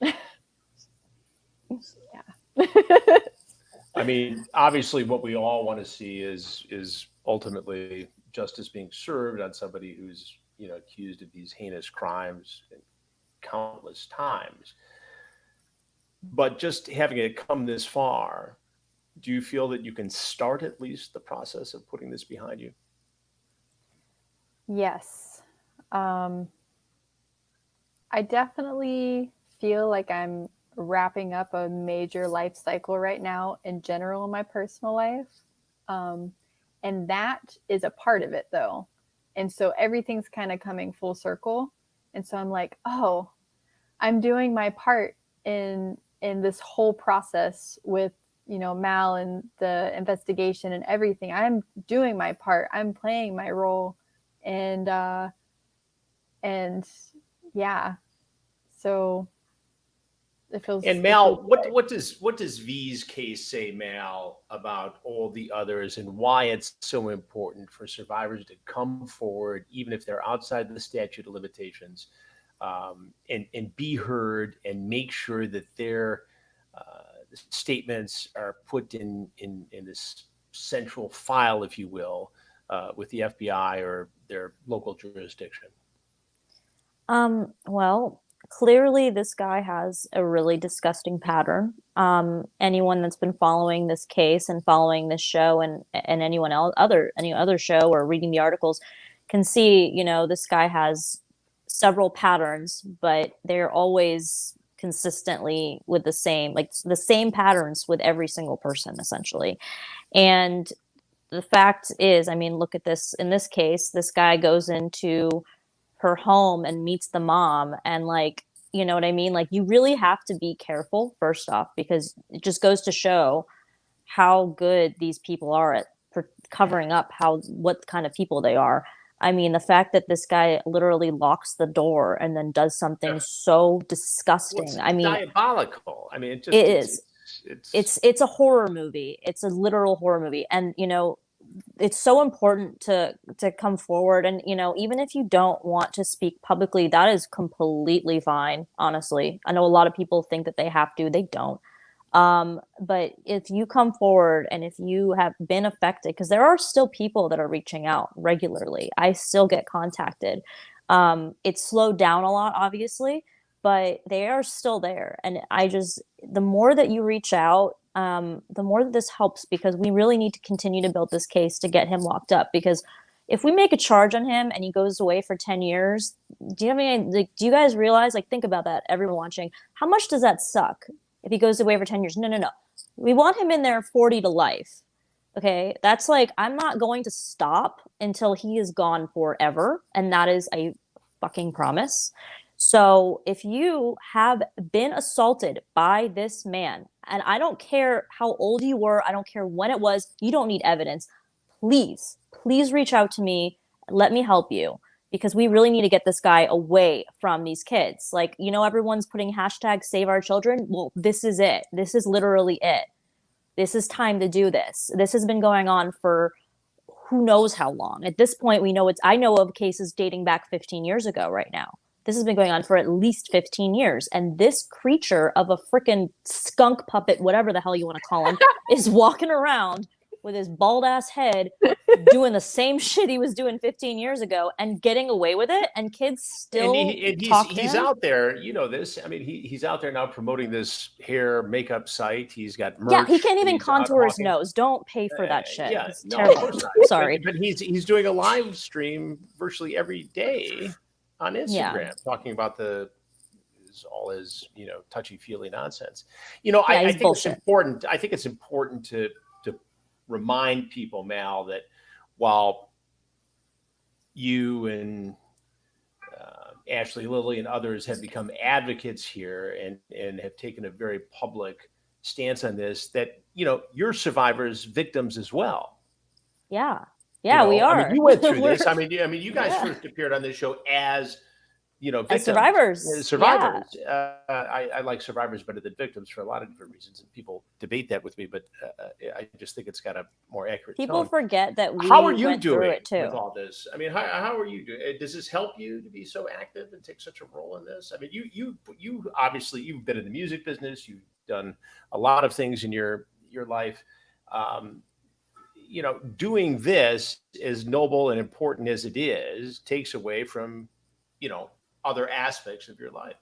Yeah. I mean, obviously what we all want to see is ultimately justice being served on somebody who's, accused of these heinous crimes countless times. But just having it come this far, do you feel that you can start at least the process of putting this behind you? Yes. I definitely feel like I'm wrapping up a major life cycle right now in general in my personal life. And that is a part of it though. And so everything's kind of coming full circle. And so I'm like, oh, I'm doing my part in this whole process with, Mal and the investigation and everything. I'm doing my part. I'm playing my role. And yeah, so it feels. And Mal, what does V's case say, Mal, about all the others and why it's so important for survivors to come forward, even if they're outside the statute of limitations, and be heard and make sure that their statements are put in this central file, if you will, with the FBI or their local jurisdiction? Well, clearly this guy has a really disgusting pattern. Anyone that's been following this case and following this show and any other show or reading the articles can see, this guy has several patterns, but they're always consistently with the same patterns with every single person, essentially. And the fact is, I mean, look at this. In this case, this guy goes into her home and meets the mom, and you know what I mean? You really have to be careful, first off, because it just goes to show how good these people are at covering up what kind of people they are. I mean, the fact that this guy literally locks the door and then does something so disgusting. Well, I mean, diabolical. I mean, it is. It's a horror movie. It's a literal horror movie, and it's so important to come forward. And even if you don't want to speak publicly, that is completely fine. Honestly, I know a lot of people think that they have to. They don't. But if you come forward and if you have been affected, because there are still people that are reaching out regularly, I still get contacted. It's slowed down a lot, obviously, but they are still there. And the more that you reach out, the more that this helps, because we really need to continue to build this case to get him locked up. Because if we make a charge on him and he goes away for 10 years, do you guys realize, like, think about that, everyone watching, how much does that suck if he goes away for 10 years? No. We want him in there 40 to life. Okay. That's like, I'm not going to stop until he is gone forever. And that is a fucking promise. So if you have been assaulted by this man, and I don't care how old you were, I don't care when it was, you don't need evidence. Please reach out to me. Let me help you, because we really need to get this guy away from these kids. Like, everyone's putting hashtag save our children. Well, this is it. This is literally it. This is time to do this. This has been going on for who knows how long. At this point, I know of cases dating back 15 years ago right now. This has been going on for at least 15 years. And this creature of a freaking skunk puppet, whatever the hell you want to call him, is walking around with his bald ass head doing the same shit he was doing 15 years ago and getting away with it. And kids still he's out there. You know this. I mean, he's out there now promoting this hair makeup site. He's got merch. Yeah, he can't even contour his nose. Don't pay for that shit. Yeah, it's terrible. Sorry. But he's doing a live stream virtually every day on Instagram, talking about all his touchy-feely nonsense. I think it's important. I think it's important to remind people, Mal, that while you and Ashley, Lily, and others have become advocates here and have taken a very public stance on this, that you're survivors, victims as well. Yeah. Yeah, we are. I mean, you went through this. I mean, you guys first appeared on this show as victims, as survivors. Yeah. I like survivors better than victims for a lot of different reasons, and people debate that with me. But I just think it's got a more accurate People tone. Forget that we How are you went doing through it too with all this? I mean, how are you doing? Does this help you to be so active and take such a role in this? I mean, you obviously, you've been in the music business. You've done a lot of things in your life. Doing this, as noble and important as it is, takes away from other aspects of your life.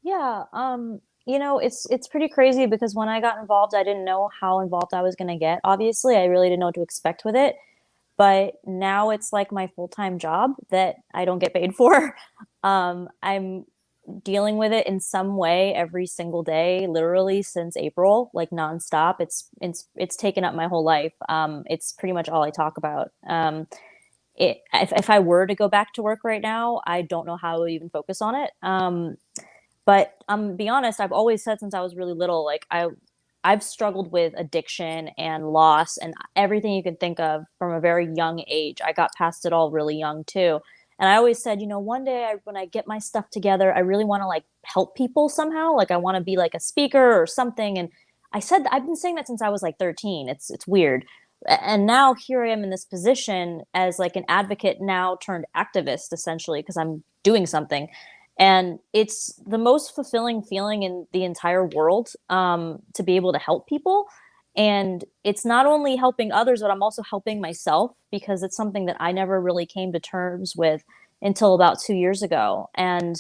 Yeah. It's pretty crazy, because when I got involved, I didn't know how involved I was going to get. Obviously, I really didn't know what to expect with it. But now it's like my full-time job that I don't get paid for. I'm dealing with it in some way every single day, literally since April, like nonstop. It's taken up my whole life. It's pretty much all I talk about. If I were to go back to work right now, I don't know how I would even focus on it. But be honest, I've always said since I was really little, like I've struggled with addiction and loss and everything you can think of from a very young age. I got past it all really young too. And I always said, one day when I get my stuff together, I really want to like help people somehow. Like I want to be like a speaker or something. And I've been saying that since I was like 13. It's weird. And now here I am in this position as like an advocate now turned activist, essentially, because I'm doing something. And it's the most fulfilling feeling in the entire world, to be able to help people. And it's not only helping others, but I'm also helping myself, because it's something that I never really came to terms with until about 2 years ago. And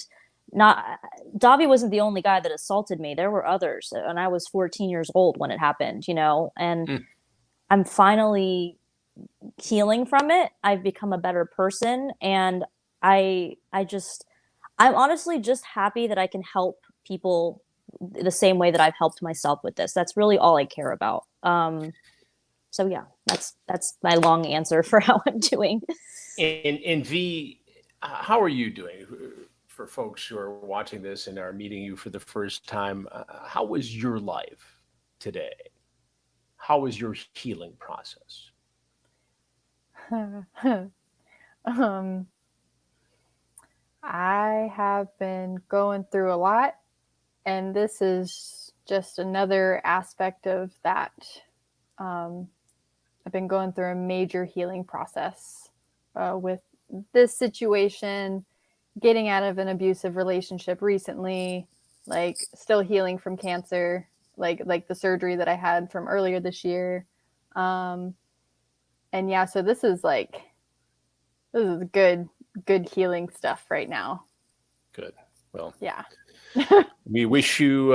Dahvie wasn't the only guy that assaulted me. There were others. And I was 14 years old when it happened, and I'm finally healing from it. I've become a better person. And I'm honestly just happy that I can help people the same way that I've helped myself with this. That's really all I care about. So yeah, that's my long answer for how I'm doing. And V, how are you doing? For folks who are watching this and are meeting you for the first time, how was your life today? How was your healing process? I have been going through a lot, and this is just another aspect of that. I've been going through a major healing process with this situation, getting out of an abusive relationship recently, like still healing from cancer, like the surgery that I had from earlier this year. And yeah, so this is good healing stuff right now. Good. Well, yeah. We wish you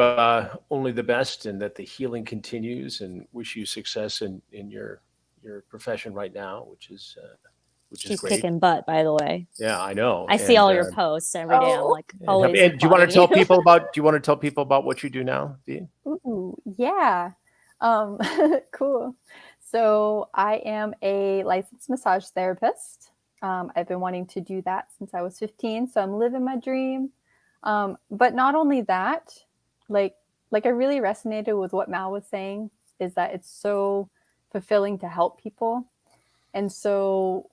only the best, and that the healing continues, and wish you success in your profession right now, which is She's great. kicking butt, by the way. Yeah, I know. I see all your posts every day. I'm like always. And do you want to tell people about? Do you want to tell people about what you do now, Dee? Ooh, yeah. Cool. So I am a licensed massage therapist. I've been wanting to do that since I was 15, so I'm living my dream. But not only that, like I really resonated with what Mal was saying, is that it's so fulfilling to help people. And so,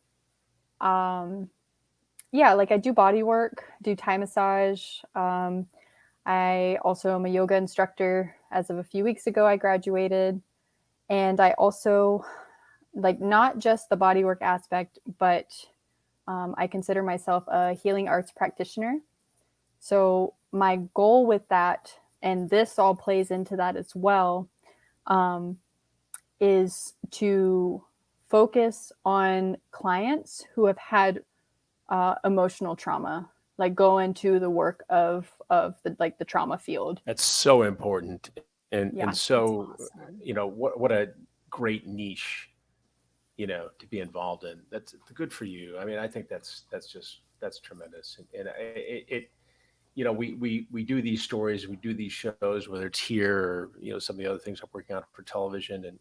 yeah, like I do body work, do Thai massage. I also am a yoga instructor. As of a few weeks ago, I graduated. And I also, like, not just the bodywork aspect, but I consider myself a healing arts practitioner. So my goal with that, and this all plays into that as well, is to focus on clients who have had emotional trauma, like go into the work of the trauma field. That's so important, and Yeah, so awesome. what a great niche, to be involved in. That's good for you. I mean, I think that's tremendous, and it we do these stories, we do these shows, whether it's here or some of the other things I'm working on for television, and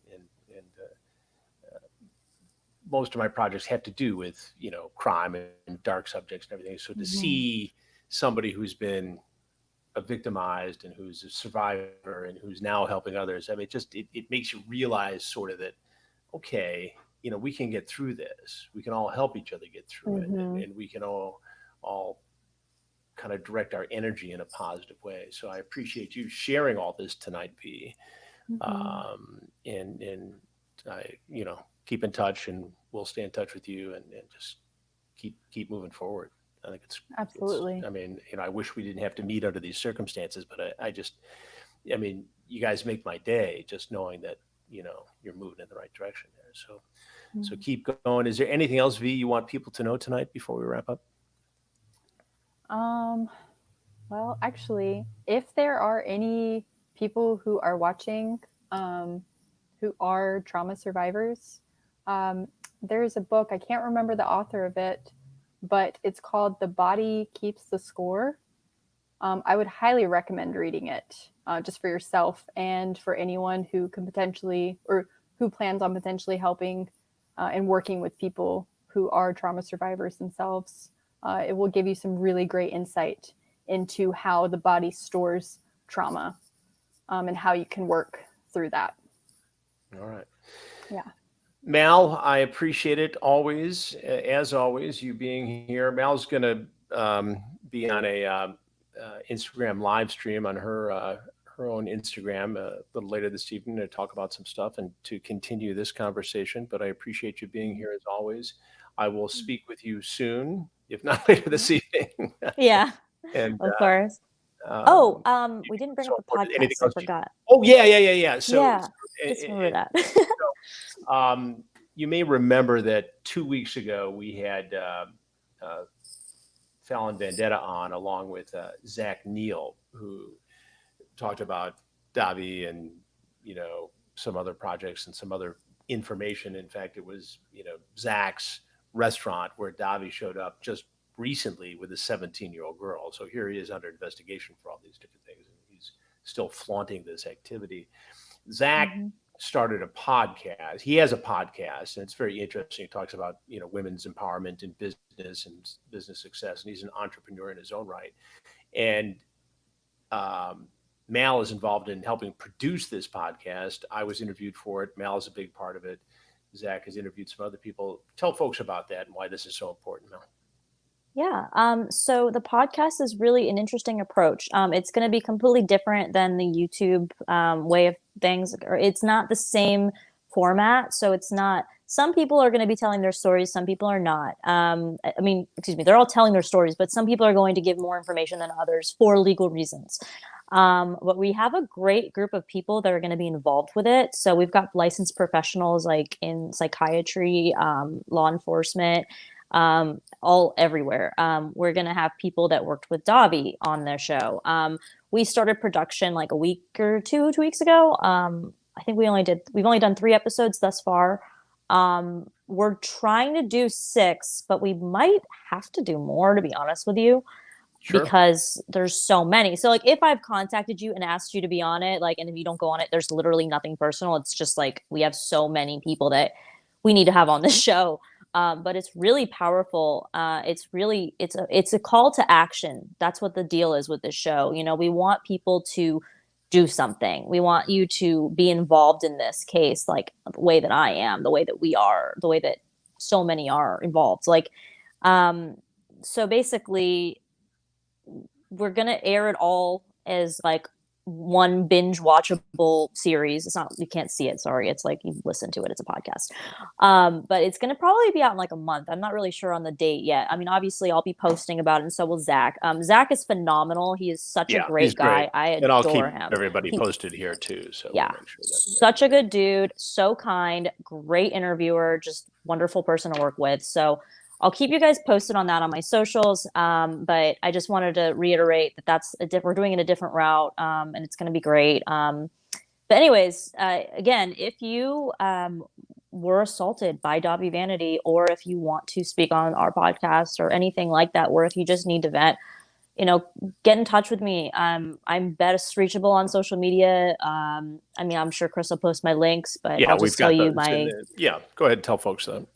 most of my projects have to do with crime and dark subjects and everything. So to see somebody who's been victimized and who's a survivor and who's now helping others, I mean, it makes you realize sort of that, okay, we can get through this. We can all help each other get through it, and we can all kind of direct our energy in a positive way. So I appreciate you sharing all this tonight, P. And I, keep in touch, and we'll stay in touch with you, and just keep moving forward. I think it's absolutely. I mean, I wish we didn't have to meet under these circumstances, but I mean, you guys make my day just knowing that, you're moving in the right direction there. So keep going. Is there anything else, V, you want people to know tonight before we wrap up? Well, actually, if there are any people who are watching, who are trauma survivors, there's a book, I can't remember the author of it, but it's called The Body Keeps the Score. I would highly recommend reading it, just for yourself and for anyone who can potentially, or who plans on potentially helping and working with people who are trauma survivors themselves. It will give you some really great insight into how the body stores trauma, and how you can work through that. All right. Yeah. Mal, I appreciate it always, as always, you being here. Mal's going to be on a Instagram live stream on her own Instagram a little later this evening to talk about some stuff and to continue this conversation. But I appreciate you being here as always. I will speak with you soon, if not later this evening. Yeah, and of course. We didn't bring up the podcast. I forgot. Oh, yeah. So, yeah, just remember that. You may remember that 2 weeks ago we had Fallon Vendetta on, along with Zach Neal, who talked about Dahvie and some other projects and some other information. In fact, it was Zach's restaurant where Dahvie showed up just recently with a 17-year-old girl. So here he is under investigation for all these different things, and he's still flaunting this activity. Zach started a podcast. He has a podcast, and it's very interesting. He talks about women's empowerment in business and business success, and he's an entrepreneur in his own right. And Mal is involved in helping produce this podcast. I was interviewed for it. Mal is a big part of it. Zach has interviewed some other people. Tell folks about that and why this is so important, Mal. Yeah. So the podcast is really an interesting approach. It's going to be completely different than the YouTube way of things. Or it's not the same format. So it's not some people are going to be telling their stories, some people are not. Excuse me, they're all telling their stories, but some people are going to give more information than others for legal reasons. But we have a great group of people that are going to be involved with it. So we've got licensed professionals like in psychiatry, law enforcement, all everywhere. We're going to have people that worked with Dahvie on their show. We started production like a week or two weeks ago. I think we've only done 3 episodes thus far. We're trying to do 6, but we might have to do more, to be honest with you. Sure. Because there's so many. So like if I've contacted you and asked you to be on it, like, and if you don't go on it, there's literally nothing personal. It's just like we have so many people that we need to have on this show. But it's really powerful. It's a call to action. That's what the deal is with this show. You know, we want people to do something. We want you to be involved in this case, like the way that I am, the way that we are, the way that so many are involved. Like, so basically, we're gonna air it all as like one binge watchable series. It's not, you can't see it, sorry, it's like you listen to it, it's a podcast. But it's gonna probably be out in like a month. I'm not really sure on the date yet. I mean, obviously I'll be posting about it, and so will Zach. Zach is phenomenal. He is such a great guy. I adore and I'll keep him. Everybody posted here too, so yeah, we'll make sure such a good dude, so kind, great interviewer, just wonderful person to work with. So I'll keep you guys posted on that on my socials. But I just wanted to reiterate that we're doing it a different route, and it's going to be great. But anyways, again, if you were assaulted by Dahvie Vanity, or if you want to speak on our podcast or anything like that, or if you just need to vent, you know, get in touch with me. I'm best reachable on social media. I mean, I'm sure Chris will post my links, but I'll just tell you my. Go ahead, tell folks that.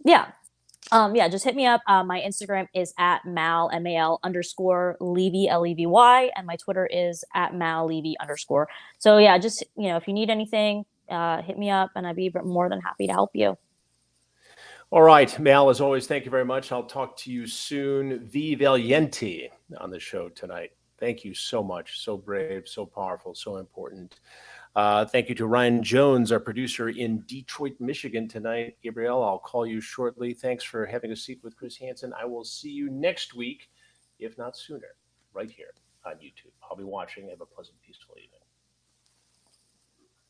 Yeah, just hit me up. My Instagram is at Mal, MAL _ Levy, LEVY, and my Twitter is at Mal Levy _. So yeah, just, you know, if you need anything, hit me up, and I'd be more than happy to help you. All right, Mal, as always, thank you very much. I'll talk to you soon. Dahvie Vanity on the show tonight. Thank you so much. So brave, so powerful, so important. Thank you to Ryan Jones, our producer in Detroit, Michigan tonight. Gabrielle, I'll call you shortly. Thanks for having a seat with Chris Hansen. I will see you next week, if not sooner, right here on YouTube. I'll be watching. Have a pleasant, peaceful evening.